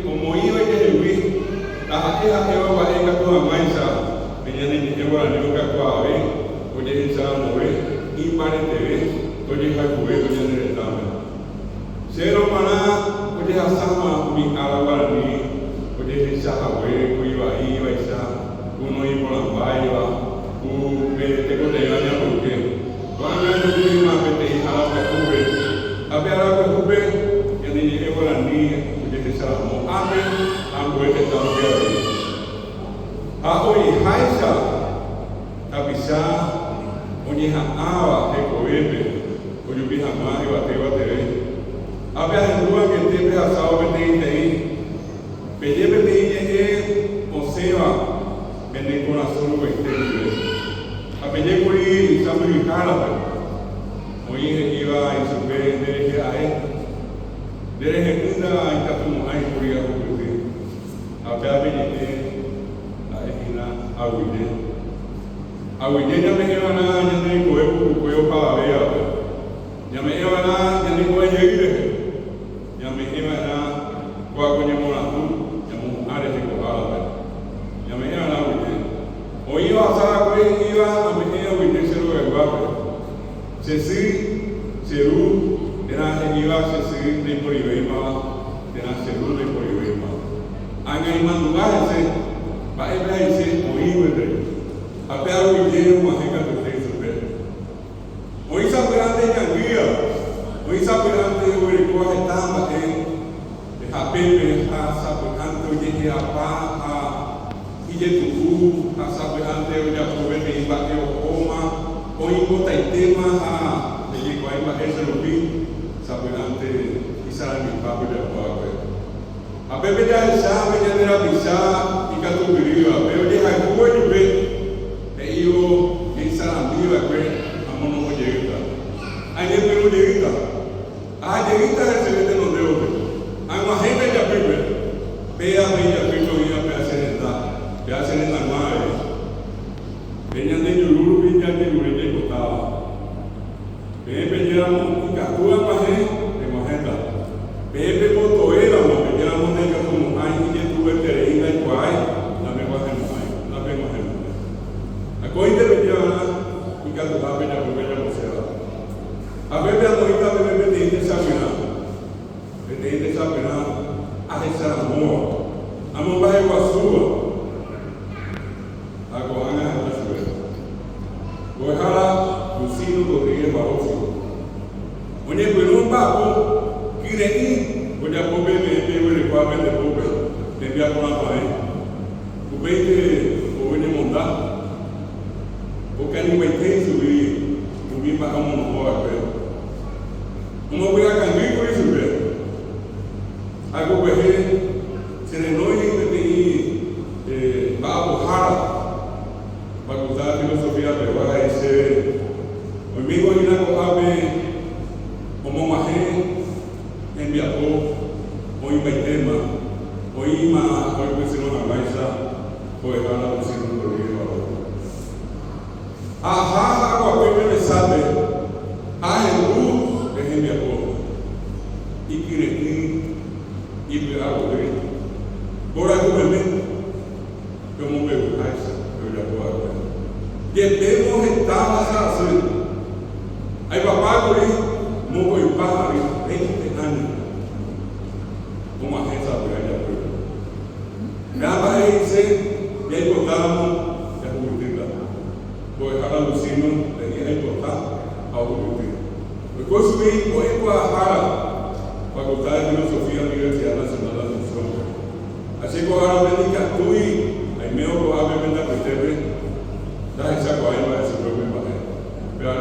Como iba y que la eva va a ir a toda mancha, venía de oye Samoe, y Marete, oye Jacobe, oye Neretame. Cero Maná, oye Asama, mi Alabarani, oye Sahawe, Cuibaí, Baisa, uno y Molambaiba, te coteaña porque cuando yo fui más vete a la Pejube, a ver a la Pejube, y ni llegué por la niña, oye Salamo, amén, amén, que estamos aquí. A hoy Haisa, a pisar, oye Aba, Ecoebe, oye Pijamá, y bate. A ver a lua que te ve a sao vete ahí, pede vete o sea, vende corazón o este. A pedir por ir y saber que cara, oye iba en su vez de que hay, de que una hay que tomar ahí por ir a ocurrir. A ver a esquina a huir. A huir ya me llevan a ya me cuello para ver, ya me llevan a ya me voy a ir, ya me llevan a cuando yo me la tú, ya me haré de cojar, ya me llevan a huir. Hoy iba a estar iba a venir a vender cero de guapo. Ceci, Cerú, era iba a Ceci de Poribema, era Cerú de Poribema. Anga Imandugase, va a ir a ese oído. A ver a vender una jeca de Facebook. Hoy sabrán de Yanguía, hoy sabrán de Uruguay, estaba en Japepe, a sabrán de Oye a Pa, y de Tucú, a sabrán de Oye a Proveer, y Bateo Oma, hoy bota el tema a llegó a ese lugar, sabrán de Isabel y Pablo de Aguaque. A Pepe ya sabe, ya de la pizza, y que tu querido, pero llega el cuello, e io in Salambiva, a mono llegita. Hay el pelo llegita. Ah, llegita es el que nos debo. Hay una gente ya Pepe. Vea, Pito, y a Peaceneta, Peaceneta Madre. Venían de Yururu, venían de Yurete, Cotaba. Pepe, llegamos, y Catúa, Pajé, de Mojeta. Pepe, Cotoera, porque éramos de como hay, y que tuve Tereina y Guay, la mejor de Mojeta, la mejor de Mojeta. A coite venía y Catúa, venía por Bella Mocera. A Pepe, a Mojeta, Pepe, de Sabina. De Sabina, a esa amor. Amo para el Guasúa. A Coana, a la ciudad. Guajara, Lucino Rodríguez Barroso. Oye, pero un papo, quiere voy a poner el cuadro de Pope, te envía por la pared. Ubeite, o viene montar. Porque a nivel de subir para un monopola, pero. ¿Cómo voy a cambiar por eso, pero? Algo que se le no va a bojar para usar filosofía, pero va a decir, hoy mismo hay una cosa como Majé, enviado, hoy me tema, hoy más, hoy me hicieron una baisa, hoy ahora me hicieron un corrido. Ajá, agua, me sabe, a Jesús es enviado, y quiere y me hago de él. Por argumento, como me gusta eso, yo ya puedo hacer. Debemos estar haciendo. Hay papá por ahí, no voy a pagar 20 años. Como agencia de allá afuera. Me va a decir, ya encontramos la justicia. Voy a dejar a Lucino, tenía que encontrar a la justicia. Después subí, voy a Guadalajara. Facultad de Filosofía de la Universidad Nacional de Asunción. Así que ahora me diga tú y hay medio probablemente a Peter, da esa cuadra de su propio imagen. Pero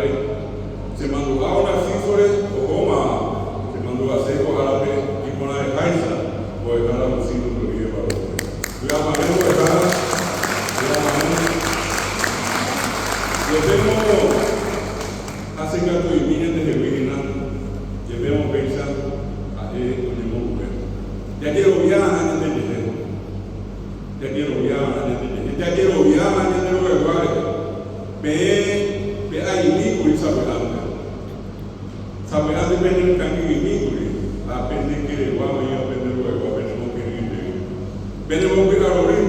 se mandó a una cifre o goma, se mandó a seco a la y con la de Kaisa, o dejar a los hijos de Río Barroso. Cuidado, Manuel, cuidado, Manuel. Debemos hacer que tu imitas de Virginia, debemos pensar. Ya quiero viajar antes de llegar. Ya quiero viajar antes de llegar. Ya quiero viajar antes de llegar. Ve ahí mismo y saberán. Saberán depende del cambio y mismo. Aprende que de guapa y aprende luego. Aprendemos que ir. Venimos que a morir.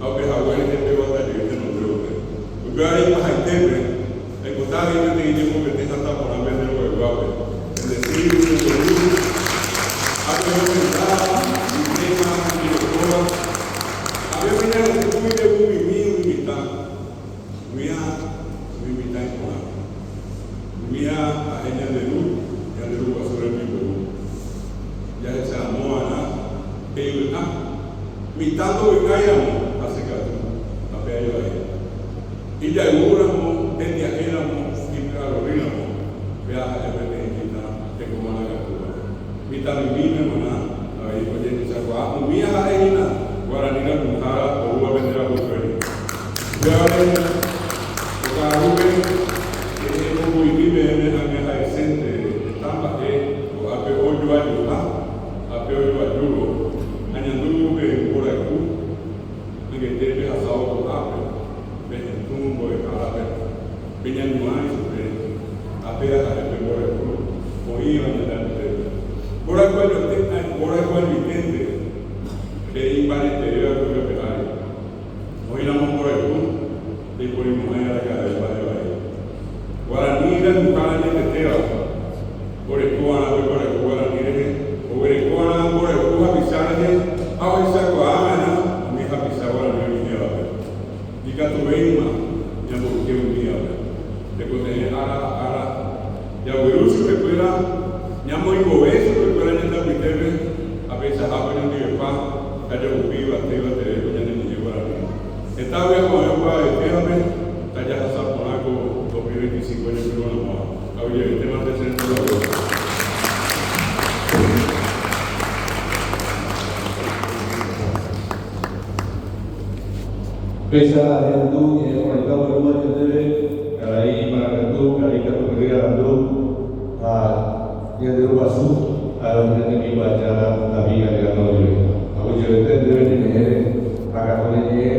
A ver, a ver, gente va a estar llegando. Porque hay más gente. mitando Vicayamo, hace caso, a Peayo ahí. Y ya Uramo, desde Aquelamo, y Carolinamo, vea a Ebeneita, de como la captura. Mitando Vime, Maná, ahí, oye, que se aguaba, un día a Eina, Guaranina, Mujara, o Uva vendrá a Buscari. Vea a Eina, o Carube, que es como Vime, en la decente, estamba, o a Peoyo Ayuda, a Peoyo Ayudo. Añandú que por aquí, en el debe asado con apio, ven el tumbo de calaver, viñan más, apenas a este por el club, o iban a dar de por el cual yo tengo, por el cual vitente, de invariante de la propia penal. Hoy la mano por el club, de por el mujer a la cara del padre de Guaraní, la mujer de Teteo, por el cubano, por el Guaraní, por el cubano, por el Cuba, Pizarre, a esa coamana, mi hija Pizarra, no me lleva. Y que tu veima, ya porque un día, de que ya voy a usar recuerda, ya muy gobeso, recuerda ya está pitebe, a veces hago en el pan, allá viva, te iba a tener, ya ni llegó a mí. Esta vez con el padre, déjame, allá a San Monaco, 2025 en el primer amor. Oye, el tema de ser todo. Pesa Yandu, yang mereka berumah jadi kalai Marakandu, kalai Katu Kediri Yandu, yang di rumah su, alam yang dibaca Nabi yang dikenal. Aku jadi